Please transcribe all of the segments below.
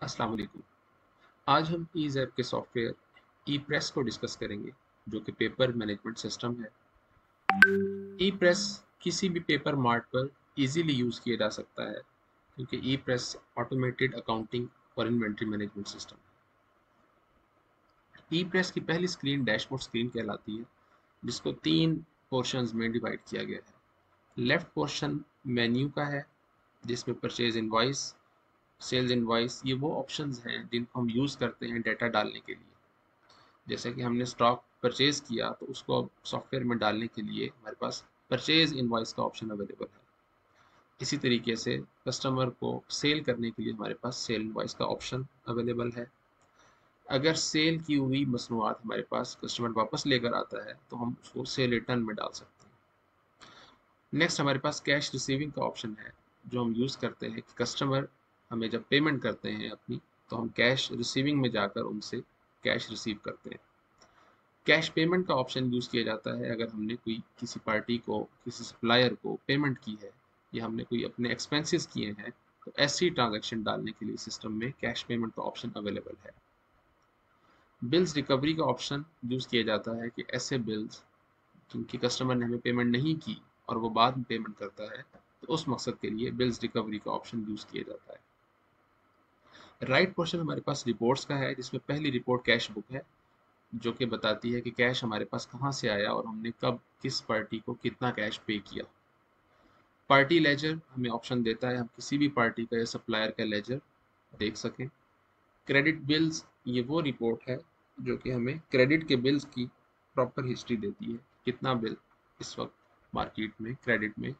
अस्सलाम वालेकुम। आज हम ईज़ ऐप के सॉफ्टवेयर ई प्रेस को डिस्कस करेंगे, जो कि पेपर मैनेजमेंट सिस्टम है। ई प्रेस किसी भी पेपर मार्ट पर इजीली यूज़ किया जा सकता है, क्योंकि ई प्रेस ऑटोमेटेड अकाउंटिंग और इन्वेंट्री मैनेजमेंट सिस्टम है। ई प्रेस की पहली स्क्रीन डैशबोर्ड स्क्रीन कहलाती है, जिसको 3 पोर्शंस में डिवाइड किया गया है। लेफ्ट पोर्शन मेन्यू का है, जिसमें परचेज इनवॉइस, सेल्स इनवॉइस, ये वो ऑप्शंस हैं जिनको हम यूज़ करते हैं डाटा डालने के लिए। जैसे कि हमने स्टॉक परचेज किया तो उसको अब सॉफ्टवेयर में डालने के लिए हमारे पास परचेज इनवॉइस का ऑप्शन अवेलेबल है। इसी तरीके से कस्टमर को सेल करने के लिए हमारे पास सेल इनवॉइस का ऑप्शन अवेलेबल है। अगर सेल की हुई मसनूआत हमारे पास कस्टमर वापस लेकर आता है तो हम उसको सेल रिटर्न में डाल सकते हैं। नेक्स्ट हमारे पास कैश रिसीविंग का ऑप्शन है, जो हम यूज़ करते हैं कि कस्टमर हमें जब पेमेंट करते हैं अपनी, तो हम कैश रिसीविंग में जाकर उनसे कैश रिसीव करते हैं। कैश पेमेंट का ऑप्शन यूज़ किया जाता है अगर हमने कोई किसी पार्टी को, किसी सप्लायर को पेमेंट की है या हमने कोई अपने एक्सपेंसेस किए हैं, तो ऐसी ट्रांजैक्शन डालने के लिए सिस्टम में कैश पेमेंट का ऑप्शन अवेलेबल है। बिल्स रिकवरी का ऑप्शन यूज़ किया जाता है कि ऐसे बिल्स जिनकी कस्टमर ने हमें पेमेंट नहीं की और वो बाद में पेमेंट करता है, तो उस मकसद के लिए बिल्स रिकवरी का ऑप्शन यूज़ किया जाता है। राइट पोर्शन हमारे पास रिपोर्ट्स का है, जिसमें पहली रिपोर्ट कैश बुक है, जो कि बताती है कि कैश हमारे पास कहाँ से आया और हमने कब किस पार्टी को कितना कैश पे किया। पार्टी लेजर हमें ऑप्शन देता है हम किसी भी पार्टी का या सप्लायर का लेजर देख सकें। क्रेडिट बिल्स, ये वो रिपोर्ट है जो कि हमें क्रेडिट के बिल्स की प्रॉपर हिस्ट्री देती है, कितना बिल इस वक्त मार्केट में क्रेडिट में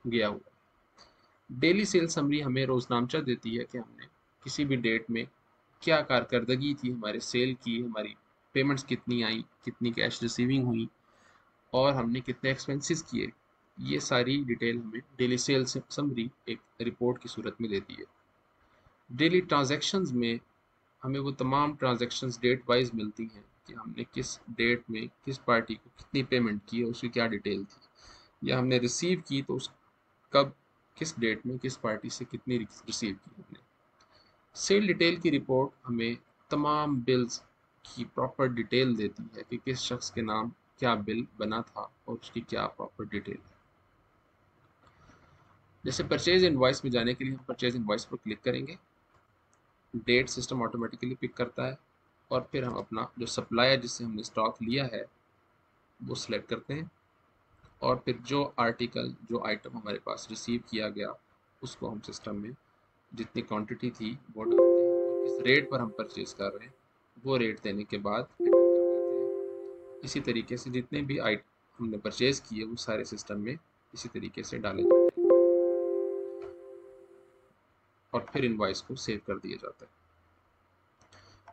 गया हुआ। डेली सेल समरी हमें रोजनामचा देती है कि हमने किसी भी डेट में क्या कारकर्दगी थी, हमारे सेल की, हमारी पेमेंट्स कितनी आई, कितनी कैश रिसीविंग हुई और हमने कितने एक्सपेंसेस किए। ये सारी डिटेल हमें डेली सेल समरी एक रिपोर्ट की सूरत में देती है। डेली ट्रांजैक्शंस में हमें वो तमाम ट्रांजैक्शंस डेट वाइज मिलती हैं कि हमने किस डेट में किस पार्टी को कितनी पेमेंट की है, उसकी क्या डिटेल थी, या हमने रिसीव की तो उस कब किस डेट में किस पार्टी से कितनी रिसीव की हमने। सेल डिटेल की रिपोर्ट हमें तमाम बिल्स की प्रॉपर डिटेल देती है कि किस शख्स के नाम क्या बिल बना था और उसकी क्या प्रॉपर डिटेल है। जैसे परचेज इनवॉइस में जाने के लिए हम परचेज इनवॉइस पर क्लिक करेंगे, डेट सिस्टम ऑटोमेटिकली पिक करता है और फिर हम अपना जो सप्लायर जिससे हमने स्टॉक लिया है वो सिलेक्ट करते हैं और फिर जो आर्टिकल, जो आइटम हमारे पास रिसीव किया गया, उसको हम सिस्टम में जितनी क्वांटिटी थी वो डालते हैं और किस रेट पर हम परचेज कर रहे हैं वो रेट देने के बाद एंटर कर देते हैं। इसी तरीके से जितने भी आइटम हमने परचेज किए वो सारे सिस्टम में इसी तरीके से डाले जाते हैं और फिर इनवॉइस को सेव कर दिया जाता है।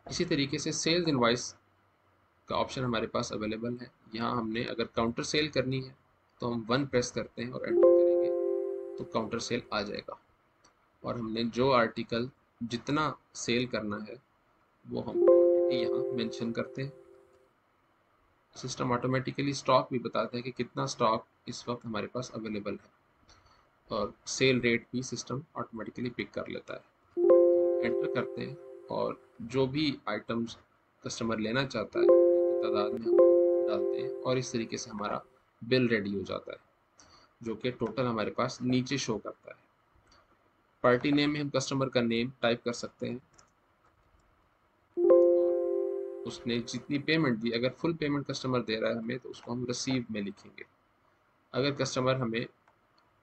इसी तरीके से सेल्स इनवॉइस का ऑप्शन हमारे पास अवेलेबल है। यहाँ हमने अगर काउंटर सेल करनी है तो हम 1 प्रेस करते हैं और एंटर करेंगे तो काउंटर सेल आ जाएगा और हमने जो आर्टिकल जितना सेल करना है वो हम क्वांटिटी यहाँ मेंशन करते हैं। सिस्टम ऑटोमेटिकली स्टॉक भी बताता है कि कितना स्टॉक इस वक्त हमारे पास अवेलेबल है और सेल रेट भी सिस्टम ऑटोमेटिकली पिक कर लेता है। एंटर करते हैं और जो भी आइटम्स कस्टमर लेना चाहता है जितनी तादाद में हम डालते हैं और इस तरीके से हमारा बिल रेडी हो जाता है, जो कि टोटल हमारे पास नीचे शो करता है। पार्टी नेम में हम कस्टमर का नेम टाइप कर सकते हैं और उसने जितनी पेमेंट दी, अगर फुल पेमेंट कस्टमर दे रहा है हमें तो उसको हम रिसीव में लिखेंगे। अगर कस्टमर हमें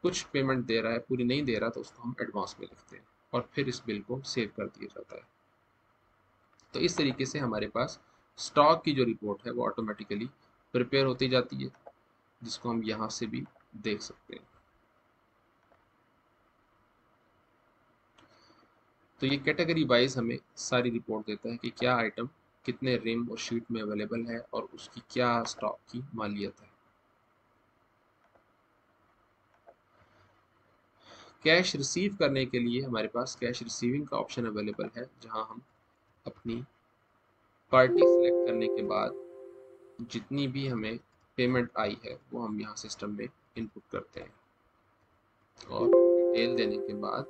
कुछ पेमेंट दे रहा है, पूरी नहीं दे रहा, तो उसको हम एडवांस में लिखते हैं और फिर इस बिल को सेव कर दिया जाता है। तो इस तरीके से हमारे पास स्टॉक की जो रिपोर्ट है वो ऑटोमेटिकली प्रिपेयर होती जाती है, जिसको हम यहाँ से भी देख सकते हैं। तो ये कैटेगरी वाइज हमें सारी रिपोर्ट देता है कि क्या आइटम कितने रिम और शीट में अवेलेबल है और उसकी क्या स्टॉक की मालियत है। कैश रिसीव करने के लिए हमारे पास कैश रिसीविंग का ऑप्शन अवेलेबल है, जहां हम अपनी पार्टी सिलेक्ट करने के बाद जितनी भी हमें पेमेंट आई है वो हम यहाँ सिस्टम में इनपुट करते हैं और डिटेल देने के बाद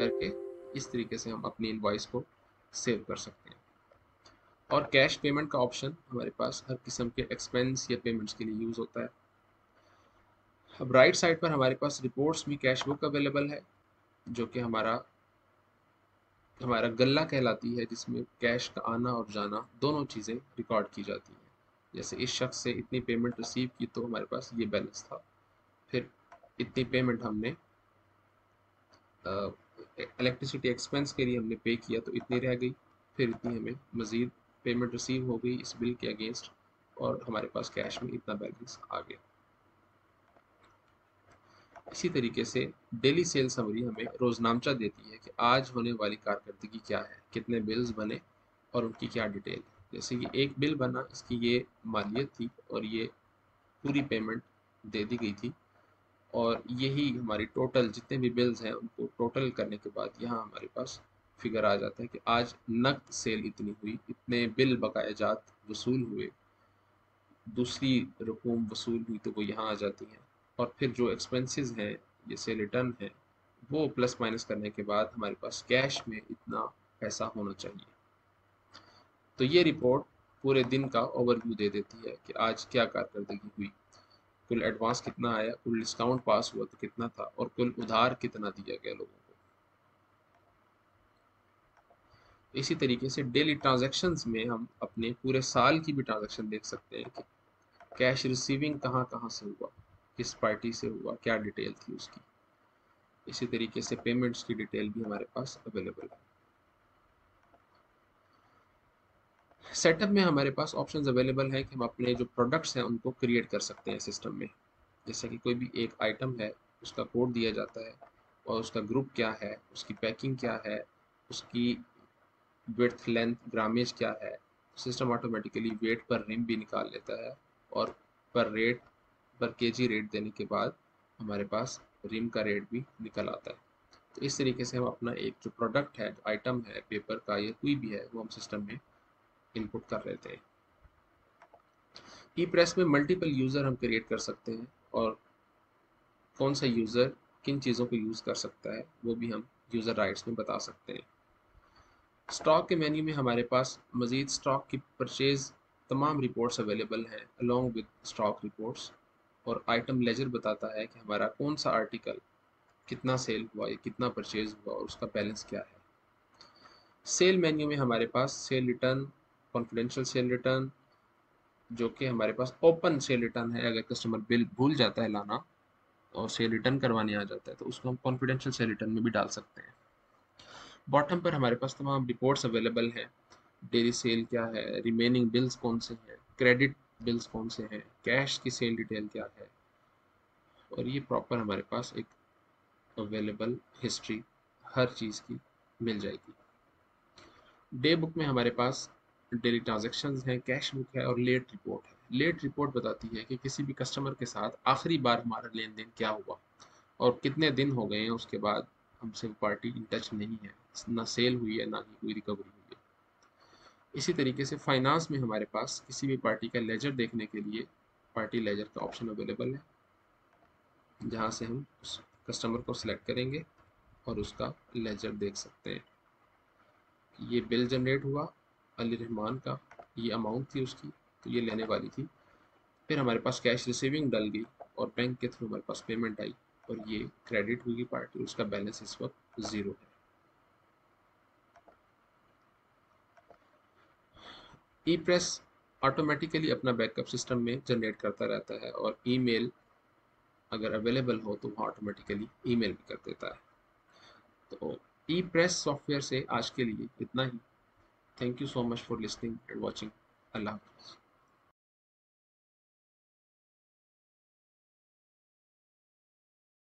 करके इस तरीके से हम अपनी इनवॉइस को सेव कर सकते हैं। और कैश पेमेंट का ऑप्शन हमारे पास हर किस्म के एक्सपेंस या पेमेंट्स के लिए यूज़ होता है। अब राइट साइड पर हमारे पास रिपोर्ट्स में कैश बुक अवेलेबल है, जो कि हमारा गल्ला कहलाती है, जिसमें कैश का आना और जाना दोनों चीज़ें रिकॉर्ड की जाती हैं। जैसे इस शख्स से इतनी पेमेंट रिसीव की तो हमारे पास ये बैलेंस था, फिर इतनी पेमेंट हमने इलेक्ट्रिसिटी एक्सपेंस के लिए हमने पे किया तो इतनी रह गई, फिर इतनी हमें मज़ीद पेमेंट रिसीव हो गई इस बिल के अगेंस्ट, और हमारे पास कैश में इतना बैलेंस आ गया। इसी तरीके से डेली सेल समरी हमें रोजनामचा देती है कि आज होने वाली कारकर्दगी क्या है, कितने बिल्स बने और उनकी क्या डिटेल है। जैसे कि एक बिल बना, इसकी ये मालियत थी और ये पूरी पेमेंट दे दी गई थी, और यही हमारी टोटल जितने भी बिल्स हैं उनको टोटल करने के बाद यहाँ हमारे पास फिगर आ जाता है कि आज नकद सेल इतनी हुई, इतने बिल बकायाजात वसूल हुए, दूसरी रकूम वसूल हुई तो वो यहाँ आ जाती हैं, और फिर जो एक्सपेंसेस हैं जैसे रिटर्न है वो प्लस माइनस करने के बाद हमारे पास कैश में इतना पैसा होना चाहिए। तो ये रिपोर्ट पूरे दिन का ओवरव्यू दे देती है कि आज क्या कारकर्दगी हुई, कुल एडवांस कितना आया, कुल डिस्काउंट पास हुआ तो कितना था, और कुल उधार कितना दिया गया लोगों को। इसी तरीके से डेली ट्रांजैक्शंस में हम अपने पूरे साल की भी ट्रांजैक्शन देख सकते हैं कि कैश रिसीविंग कहाँ कहाँ से हुआ, किस पार्टी से हुआ, क्या डिटेल थी उसकी। इसी तरीके से पेमेंट्स की डिटेल भी हमारे पास अवेलेबल है। सेटअप में हमारे पास ऑप्शंस अवेलेबल है कि हम अपने जो प्रोडक्ट्स हैं उनको क्रिएट कर सकते हैं सिस्टम में। जैसे कि कोई भी एक आइटम है, उसका कोड दिया जाता है और उसका ग्रुप क्या है, उसकी पैकिंग क्या है, उसकी विड्थ लेंथ ग्रामेज क्या है। सिस्टम ऑटोमेटिकली वेट पर रिम भी निकाल लेता है, और पर केजी रेट देने के बाद हमारे पास रिम का रेट भी निकल आता है। तो इस तरीके से हम अपना एक जो प्रोडक्ट है, जो आइटम है पेपर का या कोई भी है, वो हम सिस्टम में इनपुट कर लेते हैं। ई प्रेस में मल्टीपल यूज़र हम क्रिएट कर सकते हैं, और कौन सा यूज़र किन चीज़ों को यूज़ कर सकता है वो भी हम यूज़र राइट्स में बता सकते हैं। स्टॉक के मेन्यू में हमारे पास मज़ीद स्टॉक की परचेज तमाम रिपोर्ट्स अवेलेबल हैं अलॉन्ग विद स्टॉक रिपोर्ट्स, और आइटम लेजर बताता है कि हमारा कौन सा आर्टिकल कितना सेल हुआ या कितना परचेज हुआ और उसका बैलेंस क्या है। सेल मेन्यू में हमारे पास sale return, confidential sale return, जो कि हमारे पास ओपन सेल रिटर्न है, अगर कस्टमर बिल भूल जाता है लाना और सेल रिटर्न करवाने आ जाता है तो उसको हम कॉन्फिडेंशियल सेल रिटर्न में भी डाल सकते हैं। बॉटम पर हमारे पास तमाम रिपोर्ट्स अवेलेबल हैं, डेली सेल क्या है, रिमेनिंग बिल्स कौन से हैं, क्रेडिट बिल्स कौन से हैं, कैश की सेल डिटेल क्या है, और ये प्रॉपर हमारे पास एक अवेलेबल हिस्ट्री हर चीज़ की मिल जाएगी। डे बुक में हमारे पास डेली ट्रांजैक्शंस हैं, कैश बुक है और लेट रिपोर्ट है। लेट रिपोर्ट बताती है कि किसी भी कस्टमर के साथ आखिरी बार हमारा लेन देन क्या हुआ और कितने दिन हो गए हैं उसके बाद हमसे पार्टी इन टच नहीं है, ना सेल हुई है ना ही कोई रिकवरी हुई है। इसी तरीके से फाइनेंस में हमारे पास किसी भी पार्टी का लेजर देखने के लिए पार्टी लेजर का ऑप्शन अवेलेबल है, जहाँ से हम उस कस्टमर को सिलेक्ट करेंगे और उसका लेजर देख सकते हैं। ये बिल जनरेट हुआ अली रहमान का, ये अमाउंट थी उसकी, तो ये लेने वाली थी। फिर हमारे पास कैश रिसीविंग डल गई और बैंक के थ्रू हमारे पास पेमेंट आई और ये क्रेडिट हुई पार्टी, उसका बैलेंस इस वक्त 0 है। ई प्रेस ऑटोमेटिकली अपना बैकअप सिस्टम में जनरेट करता रहता है, और ईमेल अगर अवेलेबल हो तो वहाँ ऑटोमेटिकली ईमेल भी कर देता है। तो ई प्रेस सॉफ्टवेयर से आज के लिए इतना ही। Thank you so much for listening and watching. अल्लाह हाफ़िज़।